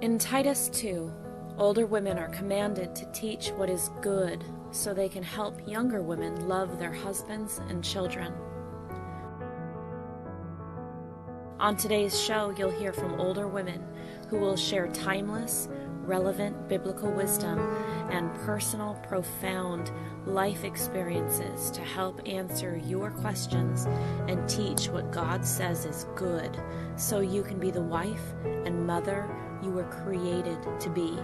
In Titus 2, older women are commanded to teach what is good so they can help younger women love their husbands and children. On today's show, you'll hear from older women who will share timeless, relevant biblical wisdom and personal, profound life experiences to help answer your questions and teach what God says is good so you can be the wife and mother you were created to be.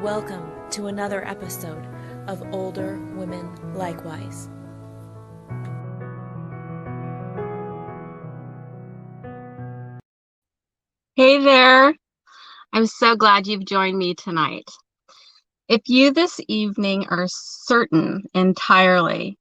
Welcome to another episode of Older Women Likewise. Hey there. I'm so glad you've joined me tonight. If you this evening are certain entirely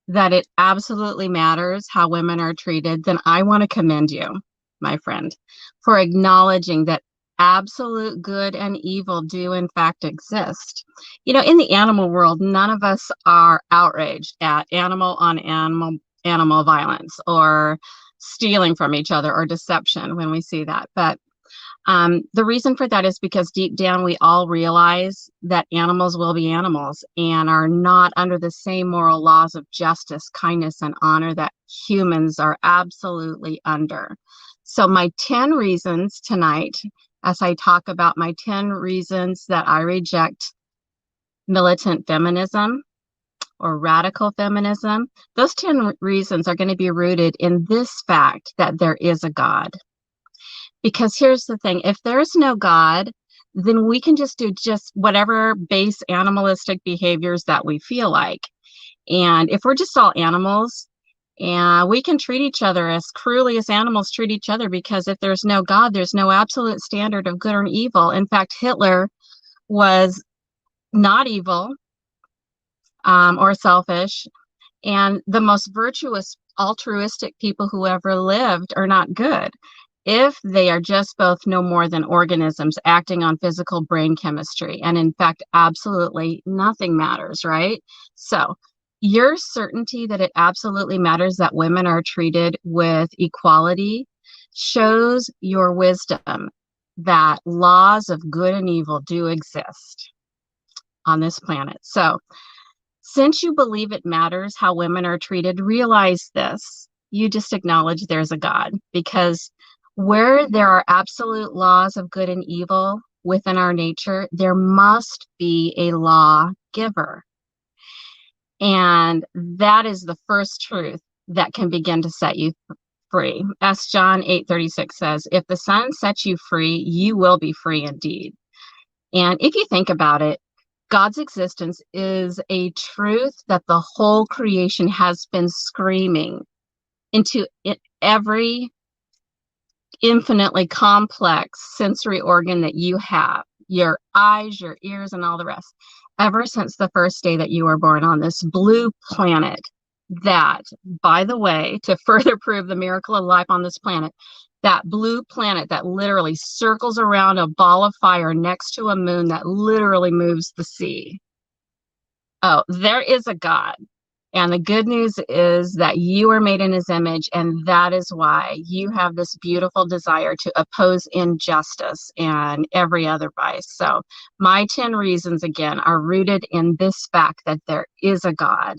that it absolutely matters how women are treated, then I want to commend you, my friend, for acknowledging that absolute good and evil do in fact exist. You know, in the animal world, none of us are outraged at animal on animal violence or stealing from each other or deception when we see that. But the reason for that is because deep down we all realize that animals will be animals and are not under the same moral laws of justice, kindness, and honor that humans are absolutely under. So my 10 reasons tonight, as I talk about my 10 reasons that I reject militant feminism or radical feminism, those 10 reasons are going to be rooted in this fact that there is a God. Because here's the thing, if there's no God, then we can just do whatever base animalistic behaviors that we feel like. And if we're just all animals, and we can treat each other as cruelly as animals treat each other, because if there's no God, there's no absolute standard of good or evil. In fact, Hitler was not evil or selfish, and the most virtuous, altruistic people who ever lived are not good if they are just both no more than organisms acting on physical brain chemistry. And in fact, absolutely nothing matters, right? So your certainty that it absolutely matters that women are treated with equality shows your wisdom that laws of good and evil do exist on this planet. So since you believe it matters how women are treated, realize this. You just acknowledge there's a God, because where there are absolute laws of good and evil within our nature, there must be a lawgiver. And that is the first truth that can begin to set you free. As John 8:36 says, if the Son sets you free, you will be free indeed. And if you think about it, God's existence is a truth that the whole creation has been screaming into every infinitely complex sensory organ that you have, your eyes, your ears, and all the rest, ever since the first day that you were born on this blue planet that, by the way, to further prove the miracle of life on this planet, that blue planet that literally circles around a ball of fire next to a moon that literally moves the sea. Oh, there is a God. And the good news is that you are made in his image, and that is why you have this beautiful desire to oppose injustice and every other vice. So my 10 reasons, again, are rooted in this fact that there is a God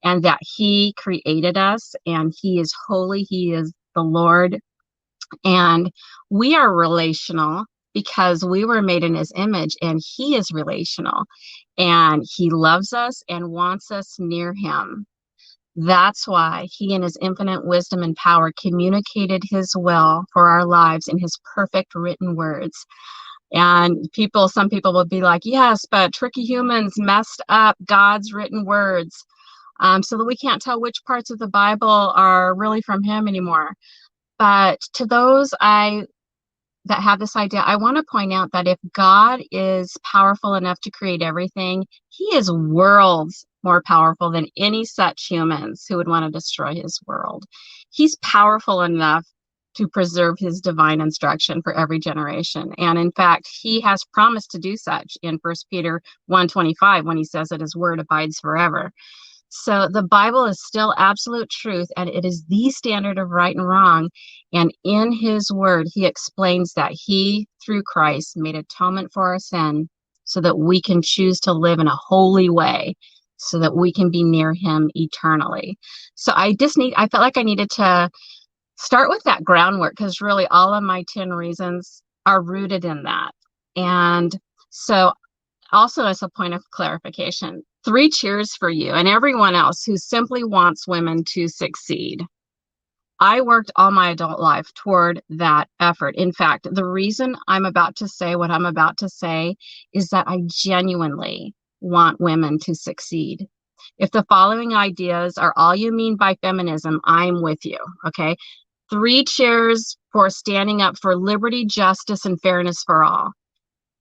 and that he created us and he is holy. He is the Lord. And we are relational because we were made in his image, and he is relational, and he loves us and wants us near him. That's why he, in his infinite wisdom and power, communicated his will for our lives in his perfect written words. And some people will be like, yes, but tricky humans messed up God's written words, so that we can't tell which parts of the Bible are really from him anymore. But to those that have this idea, I want to point out that if God is powerful enough to create everything, he is worlds more powerful than any such humans who would want to destroy his world. He's powerful enough to preserve his divine instruction for every generation. And in fact, he has promised to do such in 1 Peter 1:25 when he says that his word abides forever. So the Bible is still absolute truth, and it is the standard of right and wrong. And in his word, he explains that he, through Christ, made atonement for our sin so that we can choose to live in a holy way, so that we can be near him eternally. So I felt like I needed to start with that groundwork, because really all of my 10 reasons are rooted in that. And so, also, as a point of clarification, 3 cheers for you and everyone else who simply wants women to succeed. I worked all my adult life toward that effort. In fact, the reason I'm about to say what I'm about to say is that I genuinely want women to succeed. If the following ideas are all you mean by feminism, I'm with you. Okay. 3 cheers for standing up for liberty, justice, and fairness for all.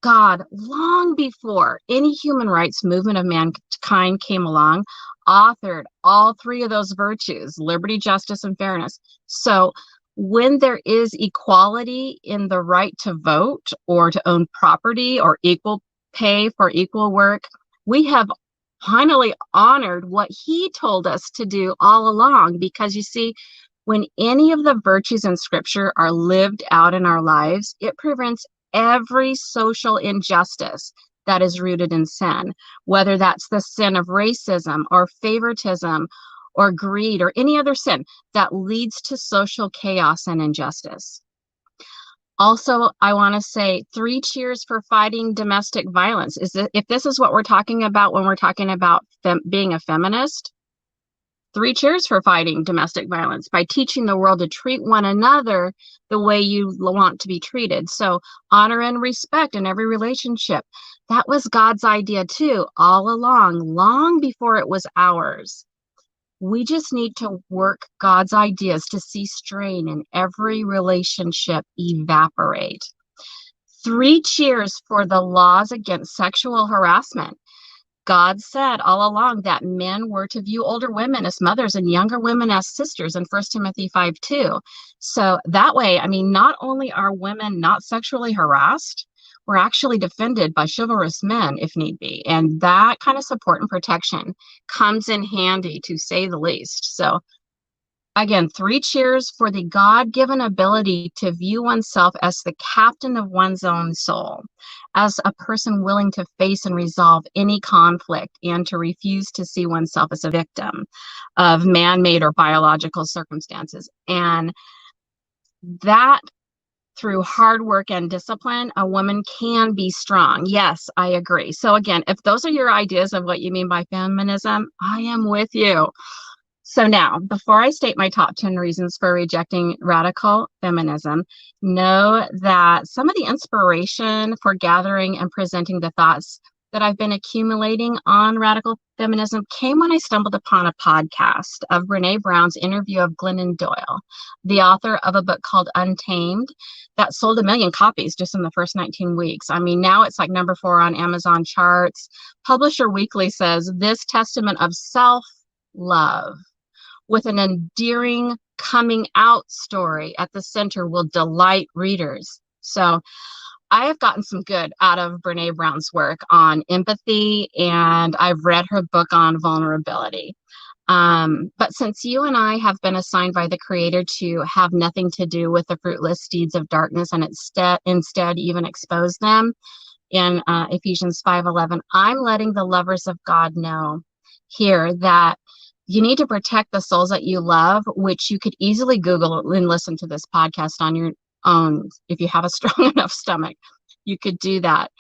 God, long before any human rights movement of mankind came along, authored all 3 of those virtues: liberty, justice, and fairness. So when there is equality in the right to vote or to own property or equal pay for equal work, we have finally honored what he told us to do all along. Because you see, when any of the virtues in scripture are lived out in our lives, it prevents every social injustice that is rooted in sin, whether that's the sin of racism or favoritism or greed or any other sin that leads to social chaos and injustice. Also, I want to say 3 cheers for fighting domestic violence. If this is what we're talking about when we're talking about being a feminist, 3 cheers for fighting domestic violence by teaching the world to treat one another the way you want to be treated. So honor and respect in every relationship. That was God's idea too, all along, long before it was ours. We just need to work God's ideas to see strain in every relationship evaporate. 3 cheers for the laws against sexual harassment. God said all along that men were to view older women as mothers and younger women as sisters in 1 Timothy 5:2. So that way, I mean, not only are women not sexually harassed, we're actually defended by chivalrous men if need be. And that kind of support and protection comes in handy, to say the least. So again, 3 cheers for the God-given ability to view oneself as the captain of one's own soul, as a person willing to face and resolve any conflict, and to refuse to see oneself as a victim of man-made or biological circumstances. And that, through hard work and discipline, a woman can be strong. Yes, I agree. So again, if those are your ideas of what you mean by feminism, I am with you. So now, before I state my top 10 reasons for rejecting radical feminism, know that some of the inspiration for gathering and presenting the thoughts that I've been accumulating on radical feminism came when I stumbled upon a podcast of Brene Brown's interview of Glennon Doyle, the author of a book called Untamed that sold 1 million copies just in the first 19 weeks. I mean, now it's like number 4 on Amazon charts. Publisher Weekly says this testament of self-love with an endearing coming out story at the center will delight readers. So I have gotten some good out of Brene Brown's work on empathy, and I've read her book on vulnerability. But since you and I have been assigned by the Creator to have nothing to do with the fruitless deeds of darkness, and instead even expose them in Ephesians 5:11, I'm letting the lovers of God know here that you need to protect the souls that you love, which you could easily Google and listen to this podcast on your own. If you have a strong enough stomach, you could do that.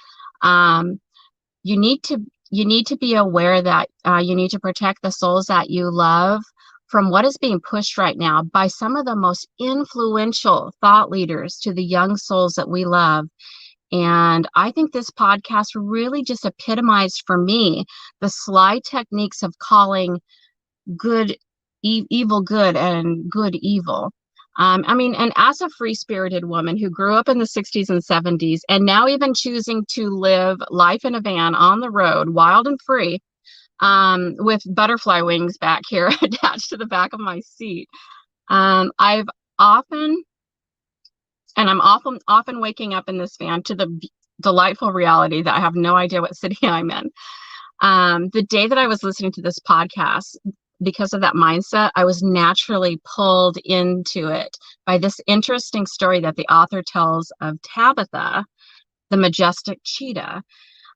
You need to be aware that you need to protect the souls that you love from what is being pushed right now by some of the most influential thought leaders to the young souls that we love. And I think this podcast really just epitomized for me the sly techniques of calling good evil good and good evil. I mean, and as a free-spirited woman who grew up in the 60s and 70s and now even choosing to live life in a van on the road, wild and free, with butterfly wings back here attached to the back of my seat, I've often, and I'm often waking up in this van to the delightful reality that I have no idea what city I'm in. The day that I was listening to this podcast, because of that mindset, I was naturally pulled into it by this interesting story that the author tells of Tabitha, the majestic cheetah.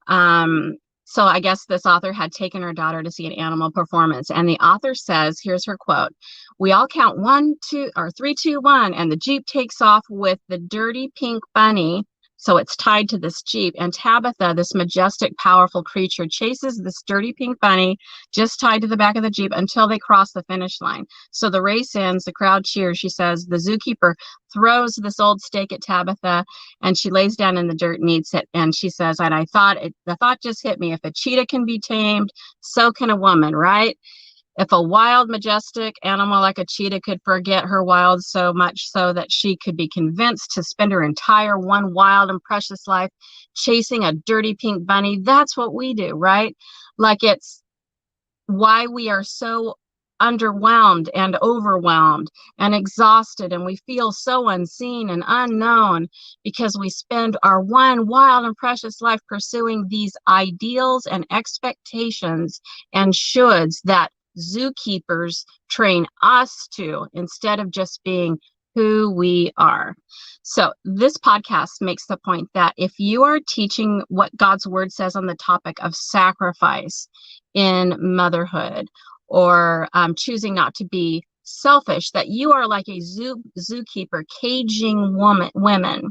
Um, so I guess this author had taken her daughter to see an animal performance, and the author says, here's her quote: "We all count 1, 2, or 3, 2, 1, and the Jeep takes off with the dirty pink bunny." So it's tied to this Jeep, and Tabitha, this majestic, powerful creature, chases this dirty pink bunny just tied to the back of the Jeep until they cross the finish line. So the race ends, the crowd cheers. She says the zookeeper throws this old stake at Tabitha, and she lays down in the dirt and eats it. And she says, and the thought just hit me: if a cheetah can be tamed, so can a woman, right? If a wild, majestic animal like a cheetah could forget her wild so much so that she could be convinced to spend her entire one wild and precious life chasing a dirty pink bunny, that's what we do, right? Like, it's why we are so underwhelmed and overwhelmed and exhausted, and we feel so unseen and unknown because we spend our one wild and precious life pursuing these ideals and expectations and shoulds that zookeepers train us to, instead of just being who we are. So this podcast makes the point that if you are teaching what God's word says on the topic of sacrifice in motherhood, or choosing not to be selfish, that you are like a zookeeper caging women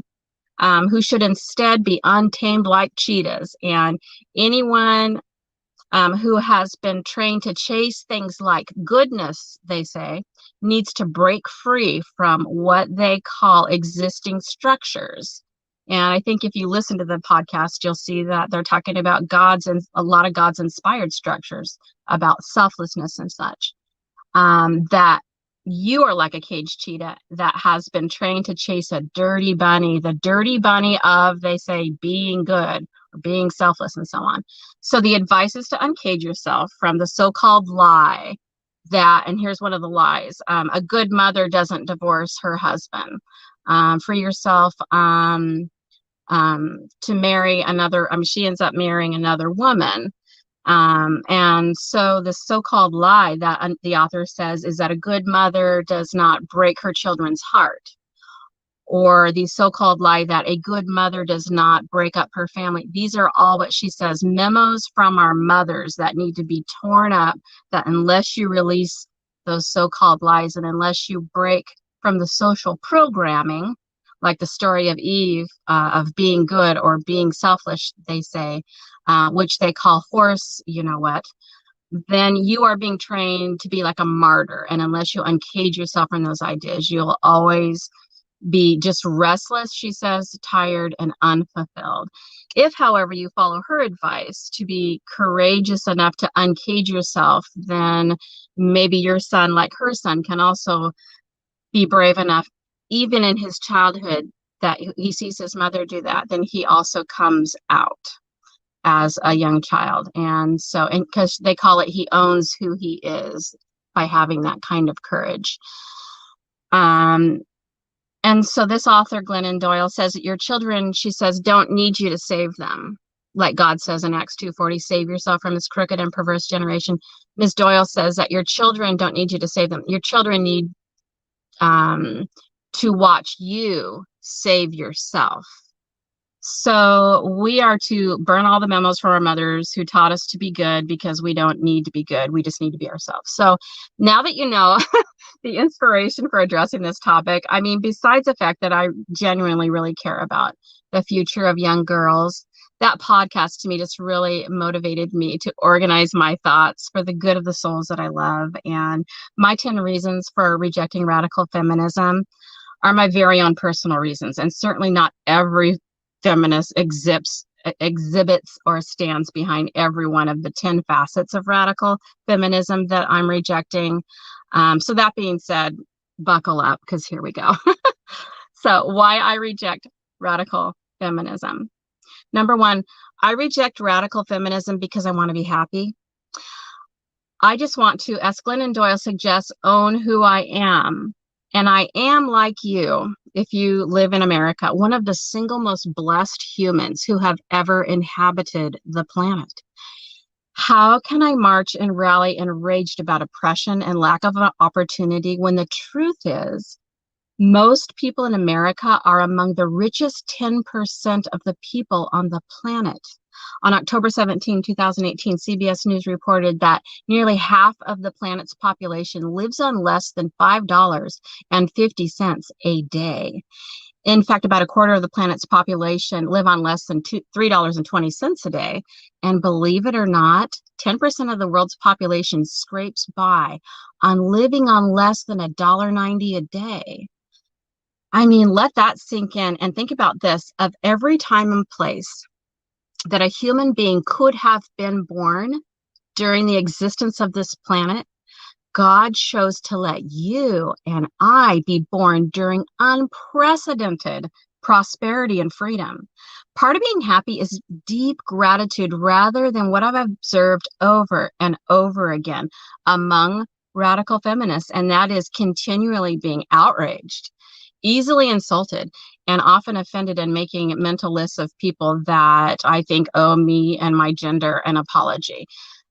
who should instead be untamed like cheetahs. And anyone who has been trained to chase things like goodness, they say, needs to break free from what they call existing structures. And I think if you listen to the podcast, you'll see that they're talking about God's and a lot of God's inspired structures about selflessness and such. That you are like a caged cheetah that has been trained to chase a dirty bunny, the dirty bunny of, they say, being good or being selfless and so on. So the advice is to uncage yourself from the so-called lie that, and here's one of the lies: a good mother doesn't divorce her husband. Free yourself to marry another. She ends up marrying another woman. And so the so-called lie that the author says is that a good mother does not break her children's heart, or the so-called lie that a good mother does not break up her family. These are all, what she says, memos from our mothers that need to be torn up, that unless you release those so-called lies and unless you break from the social programming, like the story of Eve, of being good or being selfish, they say, which they call horse, you know what, then you are being trained to be like a martyr. And unless you uncage yourself from those ideas, you'll always be just restless, she says, tired and unfulfilled. If, however, you follow her advice to be courageous enough to uncage yourself, then maybe your son, like her son, can also be brave enough, even in his childhood, that he sees his mother do that, then he also comes out as a young child. And so, and because they call it, he owns who he is by having that kind of courage. And so this author, Glennon Doyle, says that your children, she says, don't need you to save them. Like God says in Acts 2:40, save yourself from this crooked and perverse generation. Ms. Doyle says that your children don't need you to save them. Your children need to watch you save yourself. So we are to burn all the memos from our mothers who taught us to be good, because we don't need to be good. We just need to be ourselves. So now that you know the inspiration for addressing this topic, besides the fact that I genuinely really care about the future of young girls, that podcast to me just really motivated me to organize my thoughts for the good of the souls that I love. And my 10 reasons for rejecting radical feminism are my very own personal reasons. And certainly not every feminist exhibits or stands behind every one of the 10 facets of radical feminism that I'm rejecting. So that being said, buckle up, because here we go. So why I reject radical feminism. Number one, I reject radical feminism because I want to be happy. I just want to, as Glennon Doyle suggests, own who I am. And I am, like you, if you live in America, one of the single most blessed humans who have ever inhabited the planet. How can I march and rally enraged about oppression and lack of an opportunity when the truth is most people in America are among the richest 10% of the people on the planet? On October 17, 2018, CBS News reported that nearly half of the planet's population lives on less than $5.50 a day. In fact, about a quarter of the planet's population live on less than $3.20 a day. And believe it or not, 10% of the world's population scrapes by on living on less than $1.90 a day. I mean, let that sink in and think about this. Of every time and place that a human being could have been born during the existence of this planet, God chose to let you and I be born during unprecedented prosperity and freedom. Part of being happy is deep gratitude rather than what I've observed over and over again among radical feminists, and that is continually being outraged, easily insulted, and often offended, and making mental lists of people that I think owe me and my gender an apology.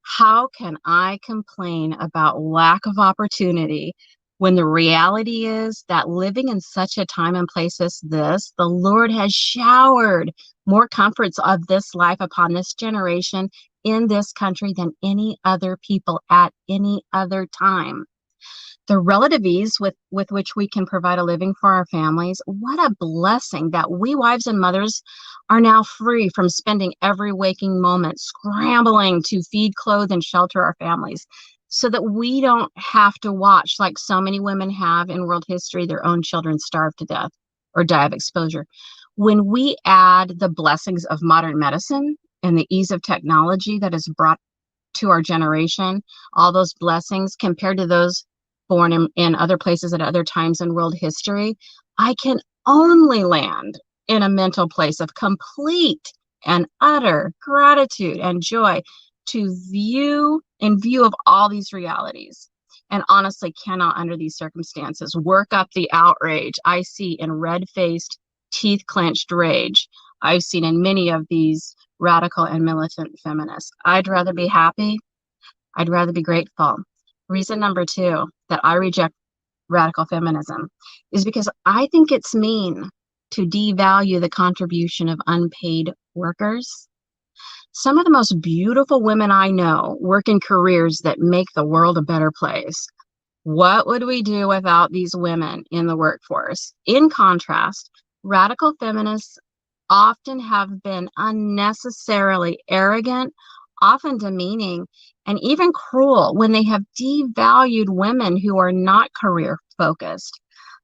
How can I complain about lack of opportunity when the reality is that living in such a time and place as this, the Lord has showered more comforts of this life upon this generation in this country than any other people at any other time? The relative ease with which we can provide a living for our families. What a blessing that we wives and mothers are now free from spending every waking moment scrambling to feed, clothe, and shelter our families so that we don't have to watch, like so many women have in world history, their own children starve to death or die of exposure. When we add the blessings of modern medicine and the ease of technology that is brought to our generation, all those blessings compared to those born in other places at other times in world history, I can only land in a mental place of complete and utter gratitude and joy in view of all these realities. And honestly, cannot under these circumstances work up the outrage I see in red-faced, teeth-clenched rage I've seen in many of these radical and militant feminists. I'd rather be happy. I'd rather be grateful. Reason number 2 that I reject radical feminism is because I think it's mean to devalue the contribution of unpaid workers. Some of the most beautiful women I know work in careers that make the world a better place. What would we do without these women in the workforce? In contrast, radical feminists often have been unnecessarily arrogant, often demeaning, and even cruel when they have devalued women who are not career focused.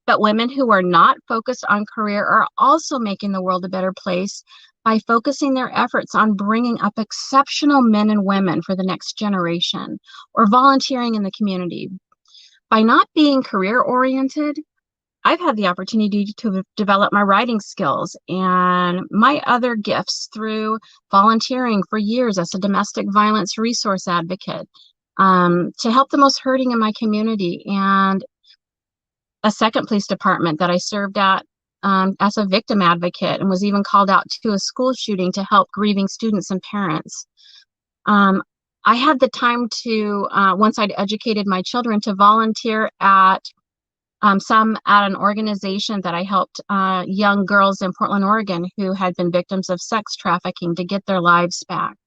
But women who are not focused on career are also making the world a better place by focusing their efforts on bringing up exceptional men and women for the next generation or volunteering in the community. By not being career oriented, I've had the opportunity to develop my writing skills and my other gifts through volunteering for years as a domestic violence resource advocate to help the most hurting in my community, and a second police department that I served at as a victim advocate and was even called out to a school shooting to help grieving students and parents. I had the time to, once I'd educated my children, to volunteer at some at an organization that I helped young girls in Portland, Oregon, who had been victims of sex trafficking to get their lives back.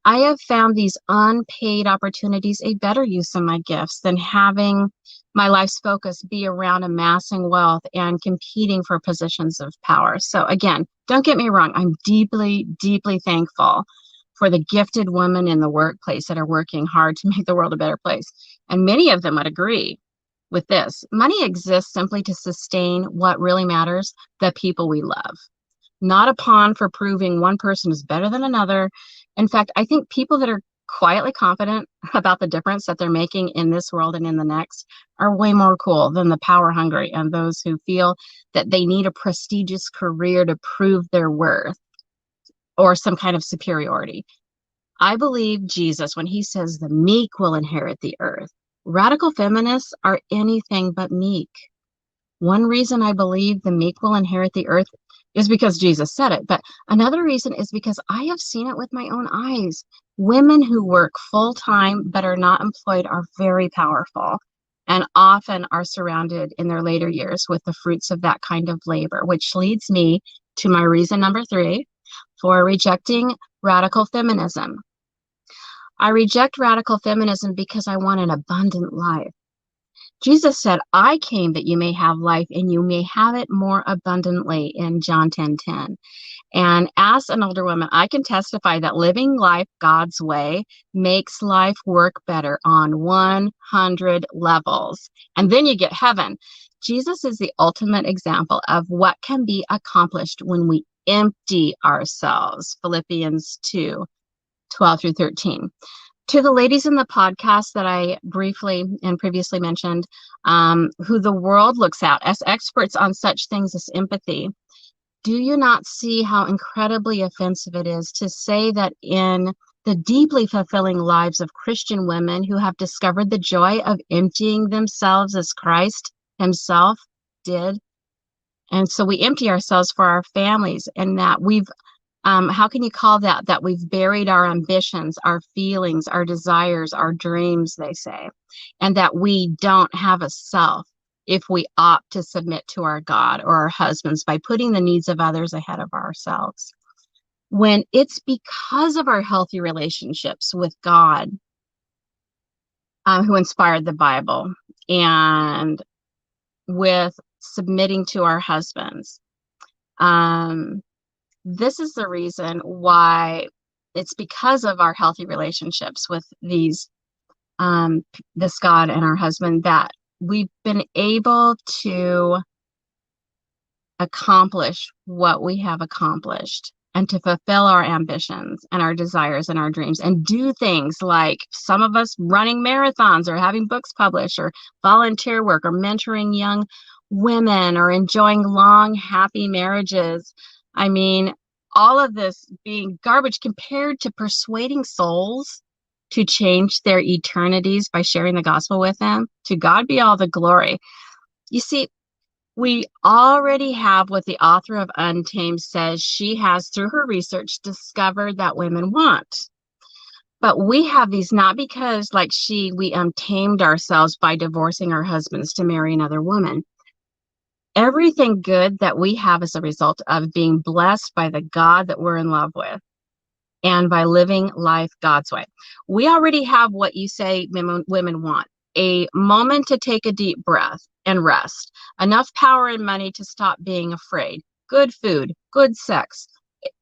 I have found these unpaid opportunities a better use of my gifts than having my life's focus be around amassing wealth and competing for positions of power. So again, don't get me wrong, I'm deeply, deeply thankful for the gifted women in the workplace that are working hard to make the world a better place. And many of them would agree with this. Money exists simply to sustain what really matters, the people we love, not a pawn for proving one person is better than another. In fact, I think people that are quietly confident about the difference that they're making in this world and in the next are way more cool than the power hungry and those who feel that they need a prestigious career to prove their worth or some kind of superiority. I believe Jesus when he says the meek will inherit the earth. Radical feminists are anything but meek. One reason I believe the meek will inherit the earth is because Jesus said it. But another reason is because I have seen it with my own eyes. Women who work full time but are not employed are very powerful and often are surrounded in their later years with the fruits of that kind of labor, which leads me to my reason number 3 for rejecting radical feminism. I reject radical feminism because I want an abundant life. Jesus said, I came that you may have life and you may have it more abundantly in John 10:10. And as an older woman, I can testify that living life God's way makes life work better on 100 levels. And then you get heaven. Jesus is the ultimate example of what can be accomplished when we empty ourselves. Philippians 2:12-13. To the ladies in the podcast that I briefly and previously mentioned, who the world looks at as experts on such things as empathy, do you not see how incredibly offensive it is to say that in the deeply fulfilling lives of Christian women who have discovered the joy of emptying themselves as Christ himself did? And so we empty ourselves for our families, and that we've how can you call that we've buried our ambitions, our feelings, our desires, our dreams, they say, and that we don't have a self if we opt to submit to our God or our husbands by putting the needs of others ahead of ourselves. When it's because of our healthy relationships with God, who inspired the Bible, and with submitting to our husbands. This is the reason why it's because of our healthy relationships with this God and our husband that we've been able to accomplish what we have accomplished and to fulfill our ambitions and our desires and our dreams and do things like some of us running marathons or having books published or volunteer work or mentoring young women or enjoying long, happy marriages. I mean, all of this being garbage compared to persuading souls to change their eternities by sharing the gospel with them. To God be all the glory. You see, we already have what the author of Untamed says she has, through her research, discovered that women want. But we have these not because, like we untamed ourselves by divorcing our husbands to marry another woman. Everything good that we have is a result of being blessed by the God that we're in love with and by living life God's way. We already have what you say women want: a moment to take a deep breath and rest, enough power and money to stop being afraid, good food, good sex,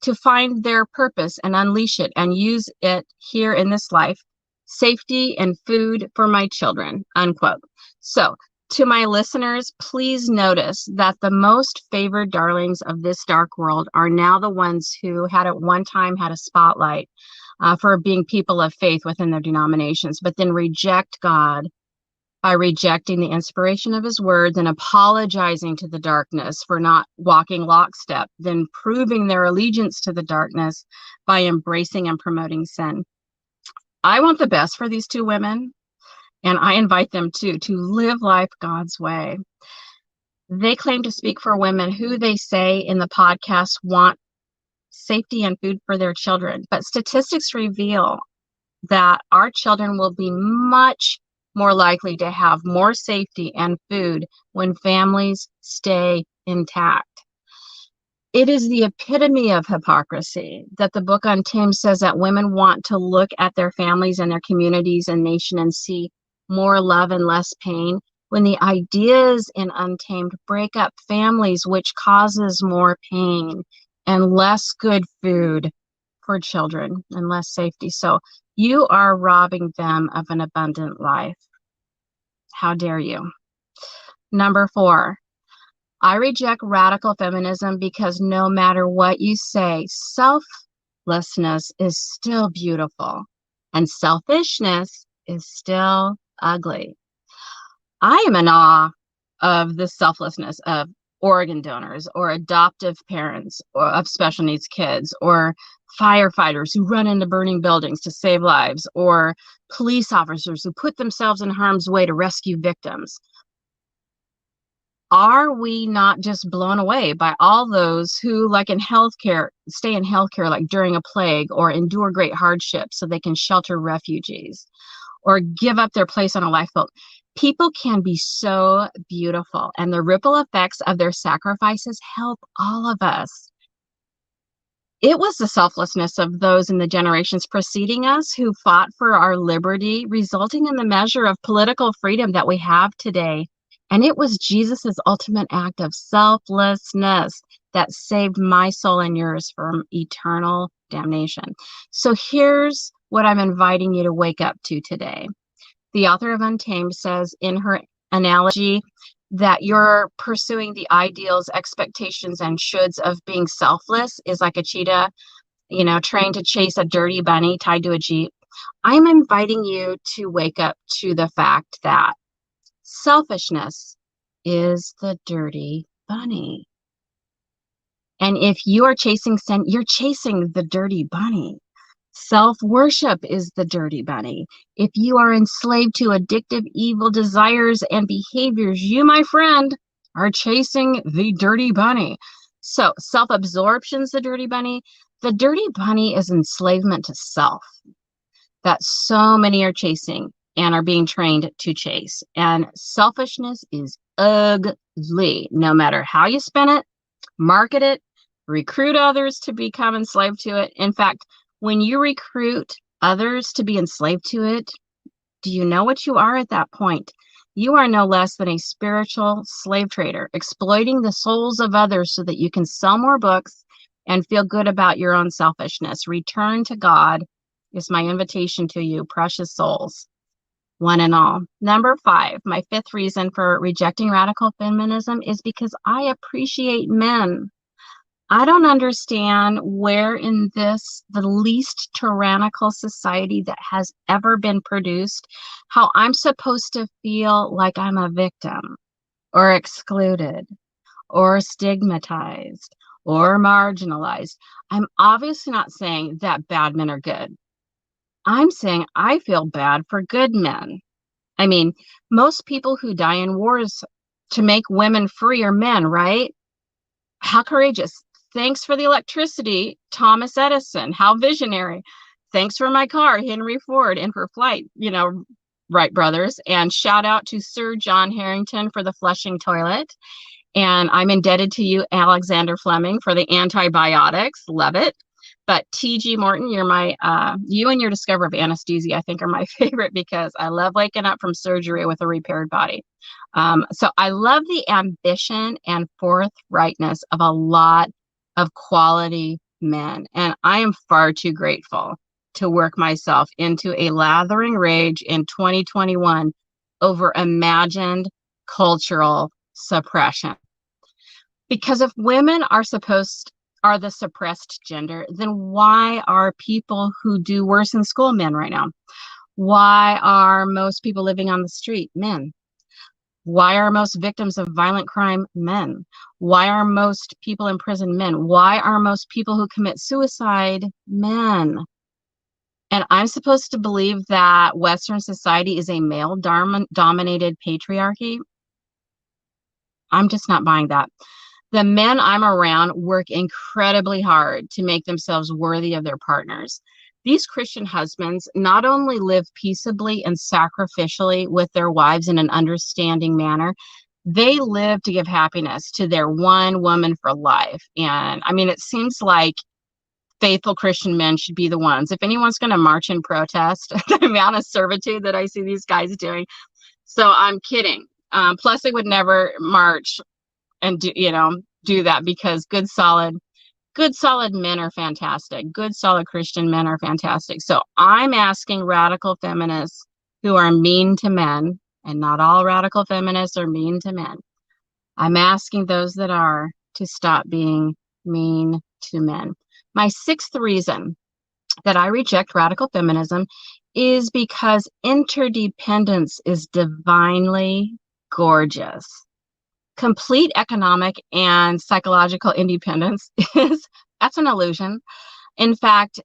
to find their purpose and unleash it and use it here in this life, safety and food for my children, unquote. So, to my listeners, please notice that the most favored darlings of this dark world are now the ones who had at one time had a spotlight for being people of faith within their denominations, but then reject God by rejecting the inspiration of his words and apologizing to the darkness for not walking lockstep, then proving their allegiance to the darkness by embracing and promoting sin. I want the best for these two women. And I invite them to live life God's way. They claim to speak for women who they say in the podcast want safety and food for their children. But statistics reveal that our children will be much more likely to have more safety and food when families stay intact. It is the epitome of hypocrisy that the book Untamed says that women want to look at their families and their communities and nation and see more love and less pain, when the ideas in Untamed break up families, which causes more pain and less good food for children and less safety. So you are robbing them of an abundant life. How dare you? Number 4, I reject radical feminism because no matter what you say, selflessness is still beautiful and selfishness is still ugly. I am in awe of the selflessness of organ donors or adoptive parents or of special needs kids or firefighters who run into burning buildings to save lives or police officers who put themselves in harm's way to rescue victims. are we not just blown away by all those who, like in healthcare, stay in healthcare like during a plague, or endure great hardship so they can shelter refugees, or give up their place on a lifeboat? People can be so beautiful, and the ripple effects of their sacrifices help all of us. It was the selflessness of those in the generations preceding us who fought for our liberty, resulting in the measure of political freedom that we have today. And it was Jesus's ultimate act of selflessness that saved my soul and yours from eternal damnation. So here's what I'm inviting you to wake up to today. The author of Untamed says in her analogy that you're pursuing the ideals, expectations, and shoulds of being selfless is like a cheetah, trained to chase a dirty bunny tied to a Jeep. I'm inviting you to wake up to the fact that selfishness is the dirty bunny. And if you are chasing sin, you're chasing the dirty bunny. Self-worship is the dirty bunny. If you are enslaved to addictive evil desires and behaviors, you, my friend, are chasing the dirty bunny. So self-absorption's the dirty bunny. The dirty bunny is enslavement to self that so many are chasing and are being trained to chase. And selfishness is ugly, no matter how you spin it, market it, recruit others to become enslaved to it. In fact, when you recruit others to be enslaved to it, do you know what you are at that point? You are no less than a spiritual slave trader, exploiting the souls of others so that you can sell more books and feel good about your own selfishness. Return to God is my invitation to you, precious souls, one and all. Number 5, my 5th reason for rejecting radical feminism is because I appreciate men. I don't understand where in this, the least tyrannical society that has ever been produced, how I'm supposed to feel like I'm a victim or excluded or stigmatized or marginalized. I'm obviously not saying that bad men are good. I'm saying I feel bad for good men. I mean, most people who die in wars to make women free are men, right? How courageous. Thanks for the electricity, Thomas Edison. How visionary. Thanks for my car, Henry Ford, and for flight, Wright brothers. And shout out to Sir John Harrington for the flushing toilet. And I'm indebted to you, Alexander Fleming, for the antibiotics. Love it. But T.G. Morton, you and your discovery of anesthesia, I think, are my favorite, because I love waking up from surgery with a repaired body. So I love the ambition and forthrightness of a lot of quality men. And I am far too grateful to work myself into a lathering rage in 2021 over imagined cultural suppression. Because if women are the suppressed gender, then why are people who do worse in school men right now? Why are most people living on the street men? Why are most victims of violent crime men? Why are most people in prison men? Why are most people who commit suicide men? And I'm supposed to believe that Western society is a male-dominated patriarchy? I'm just not buying that. The men I'm around work incredibly hard to make themselves worthy of their partners. These Christian husbands not only live peaceably and sacrificially with their wives in an understanding manner, they live to give happiness to their one woman for life. And I mean, it seems like faithful Christian men should be the ones. If anyone's going to march in protest, the amount of servitude that I see these guys doing. So I'm kidding. Plus, they would never march and do that, because good solid men are fantastic. Good solid Christian men are fantastic. So I'm asking radical feminists who are mean to men, and not all radical feminists are mean to men. I'm asking those that are to stop being mean to men. My 6th reason that I reject radical feminism is because interdependence is divinely gorgeous. Complete economic and psychological independence that's an illusion. In fact,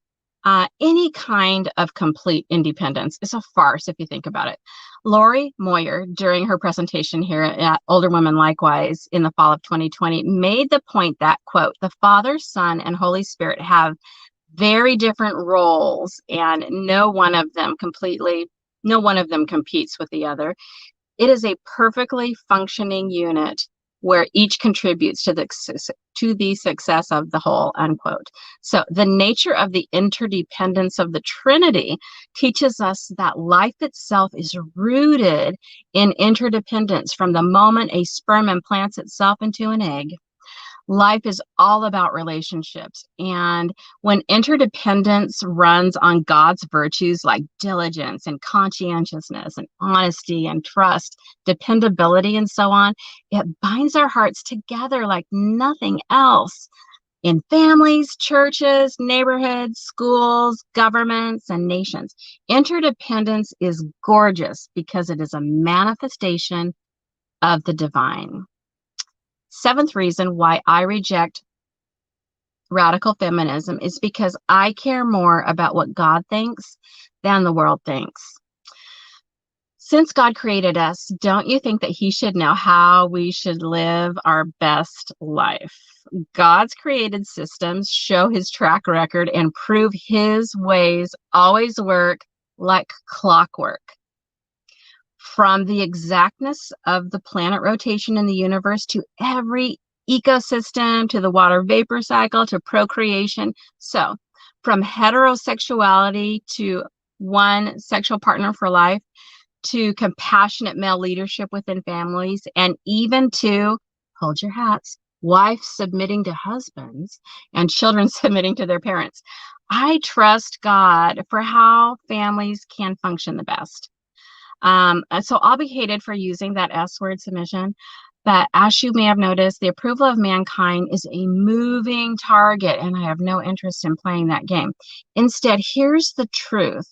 Any kind of complete independence is a farce if you think about it. Lori Moyer, during her presentation here at Older Women Likewise in the fall of 2020, made the point that, quote, the Father, Son, and Holy Spirit have very different roles, and no one of them competes with the other. It is a perfectly functioning unit where each contributes to the success of the whole, unquote. So the nature of the interdependence of the Trinity teaches us that life itself is rooted in interdependence from the moment a sperm implants itself into an egg. Life is all about relationships. And when interdependence runs on God's virtues like diligence and conscientiousness and honesty and trust, dependability, and so on, it binds our hearts together like nothing else. In families, churches, neighborhoods, schools, governments, and nations, interdependence is gorgeous because it is a manifestation of the divine. Seventh reason why I reject radical feminism is because I care more about what God thinks than the world thinks. Since God created us, don't you think that he should know how we should live our best life? God's created systems show his track record and prove his ways always work like clockwork. From the exactness of the planet rotation in the universe to every ecosystem, to the water vapor cycle, to procreation. So from heterosexuality to one sexual partner for life, to compassionate male leadership within families, and even to, hold your hats, wives submitting to husbands and children submitting to their parents. I trust God for how families can function the best. So I'll be hated for using that S word, submission. But as you may have noticed, the approval of mankind is a moving target, and I have no interest in playing that game. Instead, here's the truth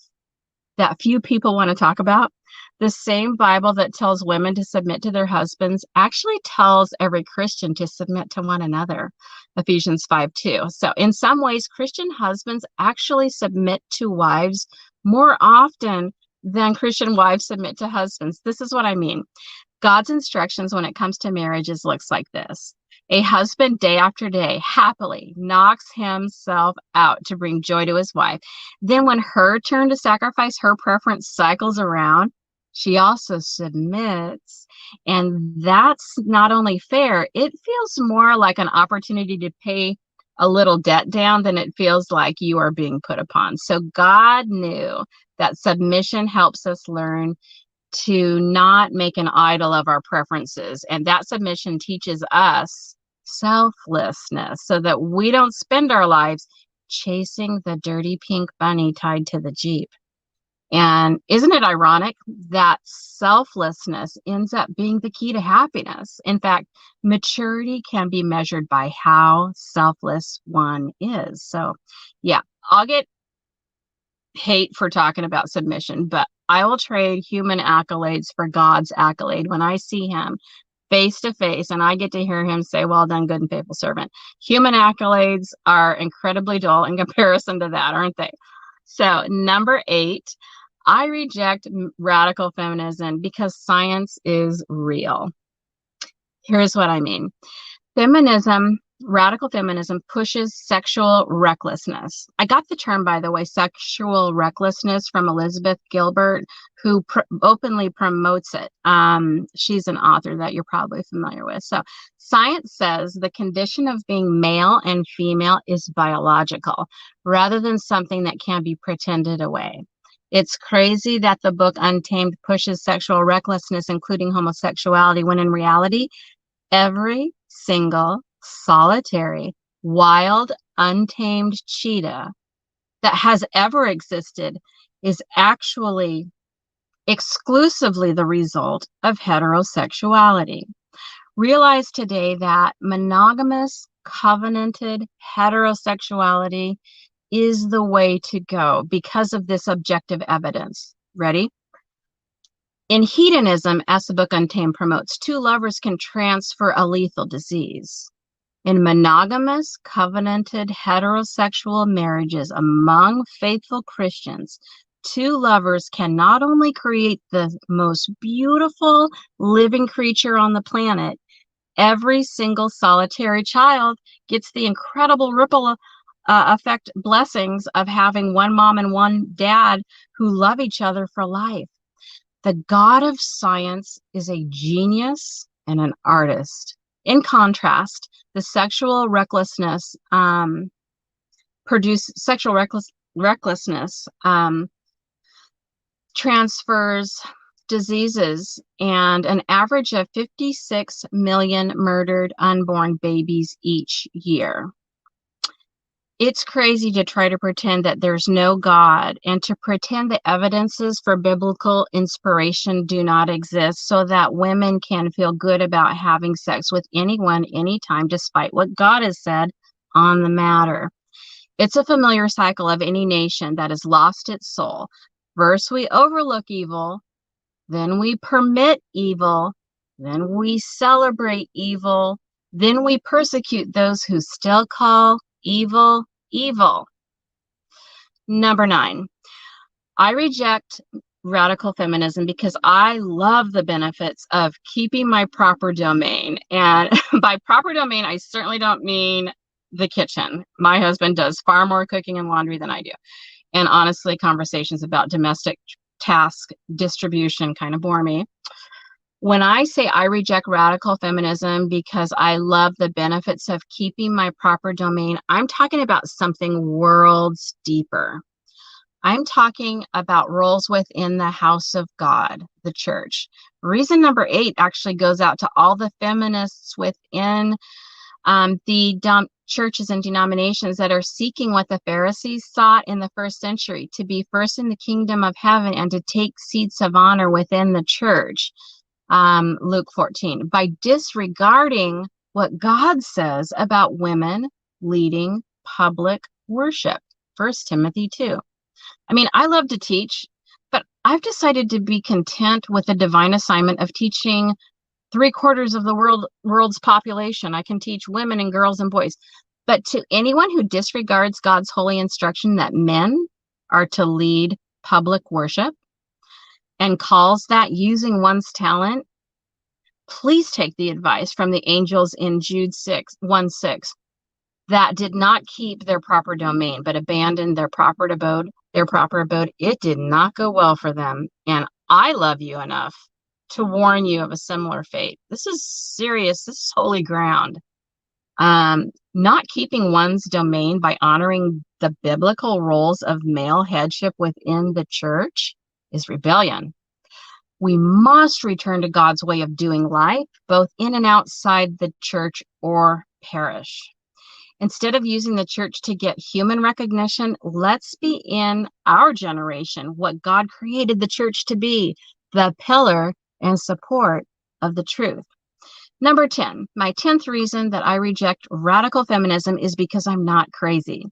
that few people want to talk about. The same Bible that tells women to submit to their husbands actually tells every Christian to submit to one another. Ephesians 5:2. So in some ways, Christian husbands actually submit to wives more often than Christian wives submit to husbands. This is what I mean. God's instructions when it comes to marriages looks like this. A husband day after day happily knocks himself out to bring joy to his wife. Then when her turn to sacrifice her preference cycles around, she also submits. And that's not only fair, it feels more like an opportunity to pay a little debt down than it feels like you are being put upon. So God knew that submission helps us learn to not make an idol of our preferences. And that submission teaches us selflessness so that we don't spend our lives chasing the dirty pink bunny tied to the Jeep. And isn't it ironic that selflessness ends up being the key to happiness? In fact, maturity can be measured by how selfless one is. So, yeah, I'll get hate for talking about submission, but I will trade human accolades for God's accolade when I see him face to face and I get to hear him say, well done, good and faithful servant. Human accolades are incredibly dull in comparison to that, aren't they? So number 8, I reject radical feminism because science is real. Here's what I mean. Radical feminism pushes sexual recklessness. I got the term, by the way, sexual recklessness from Elizabeth Gilbert, who openly promotes it. She's an author that you're probably familiar with. So science says the condition of being male and female is biological rather than something that can be pretended away. It's crazy that the book Untamed pushes sexual recklessness, including homosexuality, when in reality, every single solitary, wild, untamed cheetah that has ever existed is actually exclusively the result of heterosexuality. Realize today that monogamous, covenanted heterosexuality is the way to go because of this objective evidence. Ready? In hedonism, as the book Untamed promotes, 2 lovers can transfer a lethal disease. In monogamous, covenanted, heterosexual marriages among faithful Christians, two lovers can not only create the most beautiful living creature on the planet, every single solitary child gets the incredible ripple effect blessings of having one mom and one dad who love each other for life. The God of science is a genius and an artist. In contrast, the sexual recklessness transfers diseases and an average of 56 million murdered unborn babies each year. It's crazy to try to pretend that there's no God and to pretend the evidences for biblical inspiration do not exist so that women can feel good about having sex with anyone, anytime, despite what God has said on the matter. It's a familiar cycle of any nation that has lost its soul. First, we overlook evil, then we permit evil, then we celebrate evil, then we persecute those who still call evil, evil. Number 9, I reject radical feminism because I love the benefits of keeping my proper domain. And by proper domain, I certainly don't mean the kitchen. My husband does far more cooking and laundry than I do. And honestly, conversations about domestic task distribution kind of bore me. When I say I reject radical feminism because I love the benefits of keeping my proper domain, I'm talking about something worlds deeper. I'm talking about roles within the house of God, the church. Reason number 8 actually goes out to all the feminists within the churches and denominations that are seeking what the Pharisees sought in the first century, to be first in the kingdom of heaven and to take seats of honor within the church. Luke 14, by disregarding what God says about women leading public worship. 1 Timothy 2. I mean, I love to teach, but I've decided to be content with the divine assignment of teaching 3/4 of the world's population. I can teach women and girls and boys. But to anyone who disregards God's holy instruction that men are to lead public worship and calls that using one's talent, please take the advice from the angels in Jude 1:6 that did not keep their proper domain, but abandoned their proper abode. It did not go well for them. And I love you enough to warn you of a similar fate. This is serious. This is holy ground. Not keeping one's domain by honoring the biblical roles of male headship within the church is rebellion. We must return to God's way of doing life, both in and outside the church, or perish. Instead of using the church to get human recognition, let's be in our generation what God created the church to be, the pillar and support of the truth. Number 10, my 10th reason that I reject radical feminism is because I'm not crazy.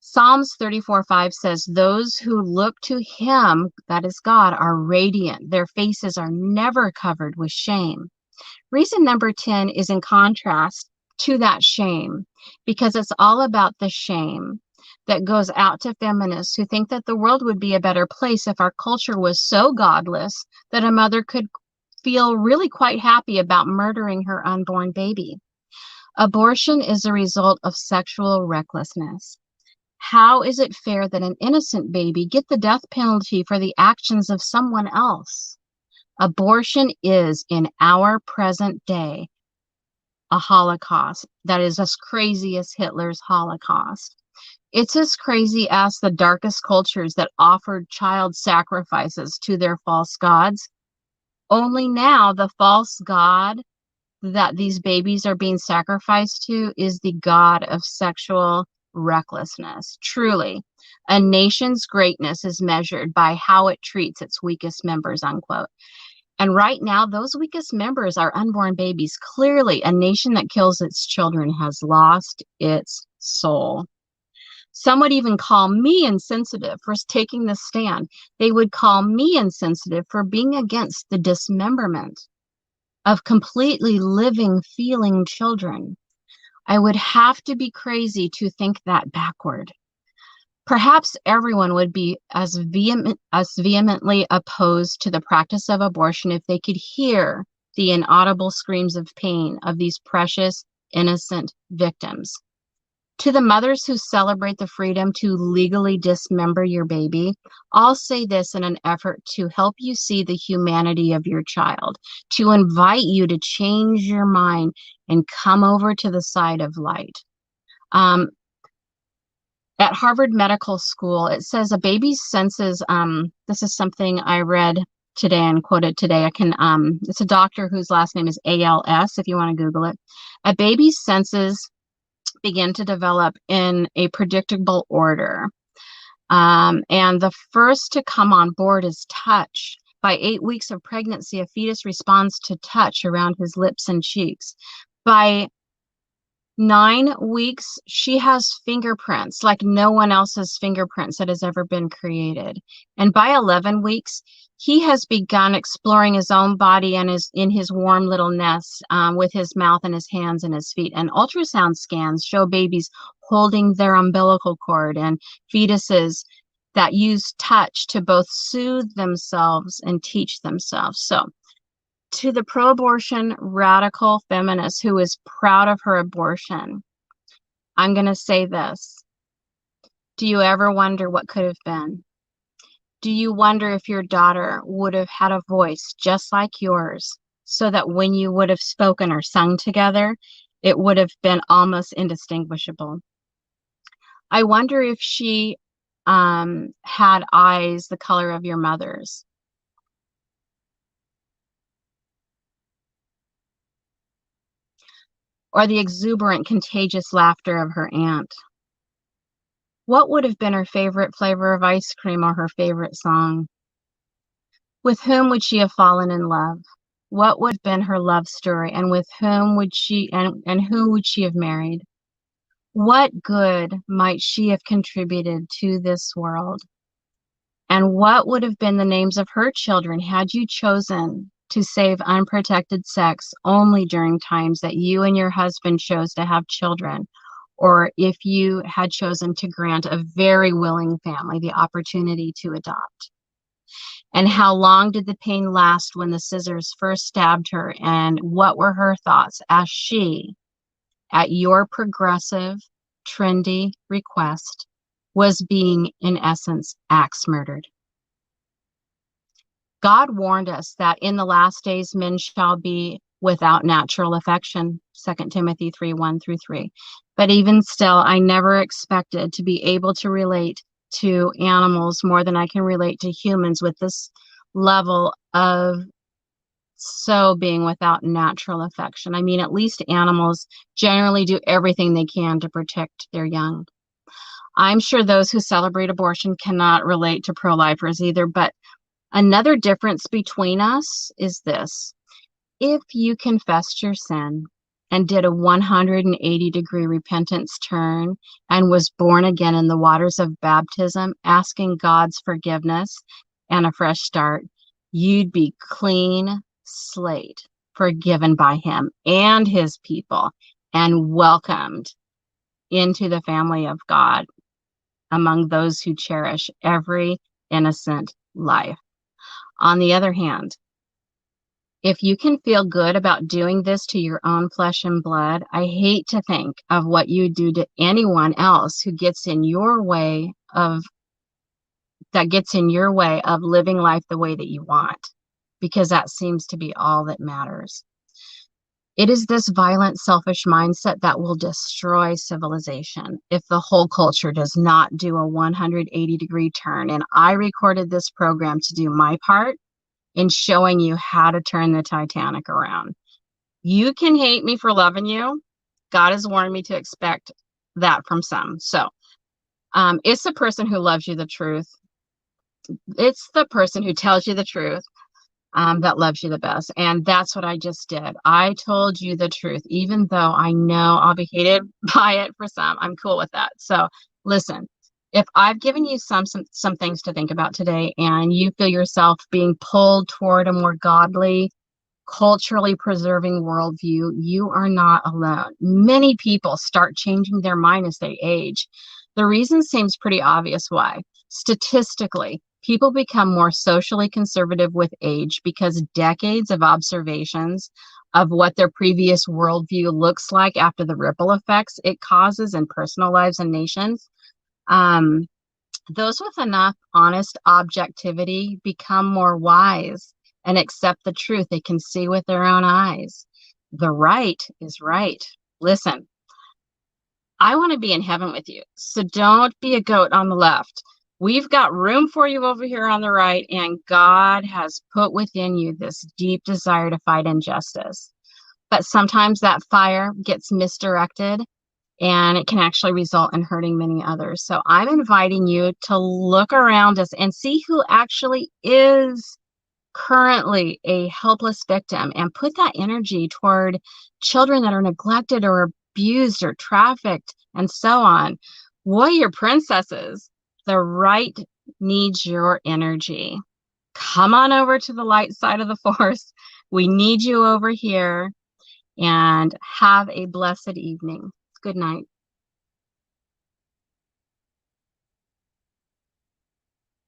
Psalms 34:5 says, those who look to him, that is God, are radiant. Their faces are never covered with shame. Reason number 10 is in contrast to that shame, because it's all about the shame that goes out to feminists who think that the world would be a better place if our culture was so godless that a mother could feel really quite happy about murdering her unborn baby. Abortion is a result of sexual recklessness. How is it fair that an innocent baby get the death penalty for the actions of someone else? Abortion is, in our present day, a Holocaust that is as crazy as Hitler's Holocaust. It's as crazy as the darkest cultures that offered child sacrifices to their false gods. Only now the false god that these babies are being sacrificed to is the god of sexual recklessness. Truly, a nation's greatness is measured by how it treats its weakest members, unquote. And right now, those weakest members are unborn babies. Clearly, a nation that kills its children has lost its soul. Some would even call me insensitive for taking this stand. They would call me insensitive for being against the dismemberment of completely living, feeling children. I would have to be crazy to think that backward. Perhaps everyone would be as vehemently opposed to the practice of abortion if they could hear the inaudible screams of pain of these precious, innocent victims. To the mothers who celebrate the freedom to legally dismember your baby, I'll say this in an effort to help you see the humanity of your child, to invite you to change your mind and come over to the side of light. At Harvard Medical School, it says a baby's senses, this is something I read today and quoted today. It's a doctor whose last name is ALS, if you want to Google it. A baby's senses begin to develop in a predictable order. And the first to come on board is touch. By 8 weeks of pregnancy, a fetus responds to touch around his lips and cheeks. By 9 weeks, she has fingerprints like no one else's fingerprints that has ever been created. And by 11 weeks, he has begun exploring his own body and is in his warm little nest with his mouth and his hands and his feet. And ultrasound scans show babies holding their umbilical cord and fetuses that use touch to both soothe themselves and teach themselves. So, to the pro-abortion radical feminist who is proud of her abortion, I'm going to say this. Do you ever wonder what could have been? Do you wonder if your daughter would have had a voice just like yours, so that when you would have spoken or sung together, it would have been almost indistinguishable? I wonder if she had eyes the color of your mother's. Or the exuberant, contagious laughter of her aunt. What would have been her favorite flavor of ice cream or her favorite song? With whom would she have fallen in love? What would have been her love story, and with whom would she and who would she have married? What good might she have contributed to this world? And what would have been the names of her children had you chosen to save unprotected sex only during times that you and your husband chose to have children, or if you had chosen to grant a very willing family the opportunity to adopt? And how long did the pain last when the scissors first stabbed her, and what were her thoughts as she, at your progressive, trendy request, was being, in essence, axe murdered? God warned us that in the last days men shall be without natural affection, 2 Timothy 3:1-3. But even still, I never expected to be able to relate to animals more than I can relate to humans with this level of so being without natural affection. I mean, at least animals generally do everything they can to protect their young. I'm sure those who celebrate abortion cannot relate to pro-lifers either, but another difference between us is this. If you confessed your sin and did a 180-degree repentance turn and was born again in the waters of baptism, asking God's forgiveness and a fresh start, you'd be clean slate, forgiven by him and his people, and welcomed into the family of God among those who cherish every innocent life. On the other hand, if you can feel good about doing this to your own flesh and blood, I hate to think of what you do to anyone else who gets in your way of living life the way that you want, because that seems to be all that matters. It is this violent, selfish mindset that will destroy civilization if the whole culture does not do a 180-degree turn. And I recorded this program to do my part in showing you how to turn the Titanic around. You can hate me for loving you. God has warned me to expect that from some. So it's the person who loves you the truth. It's the person who tells you the truth that loves you the best. And that's what I just did. I told you the truth, even though I know I'll be hated by it for some. I'm cool with that. So listen, if I've given you some things to think about today, and you feel yourself being pulled toward a more godly culturally preserving worldview, you are not alone. Many people start changing their mind as they age. The reason seems pretty obvious why. Statistically, people become more socially conservative with age because decades of observations of what their previous worldview looks like after the ripple effects it causes in personal lives and nations. Um, those with enough honest objectivity become more wise and accept the truth they can see with their own eyes. The right is right. Listen, I want to be in heaven with you, so don't be a goat on the left. We've got room for you over here on the right, and God has put within you this deep desire to fight injustice. But sometimes that fire gets misdirected and it can actually result in hurting many others. So I'm inviting you to look around us and see who actually is currently a helpless victim and put that energy toward children that are neglected or abused or trafficked and so on. Warrior princesses, the right needs your energy. Come on over to the light side of the force. We need you over here, and have a blessed evening. Good night.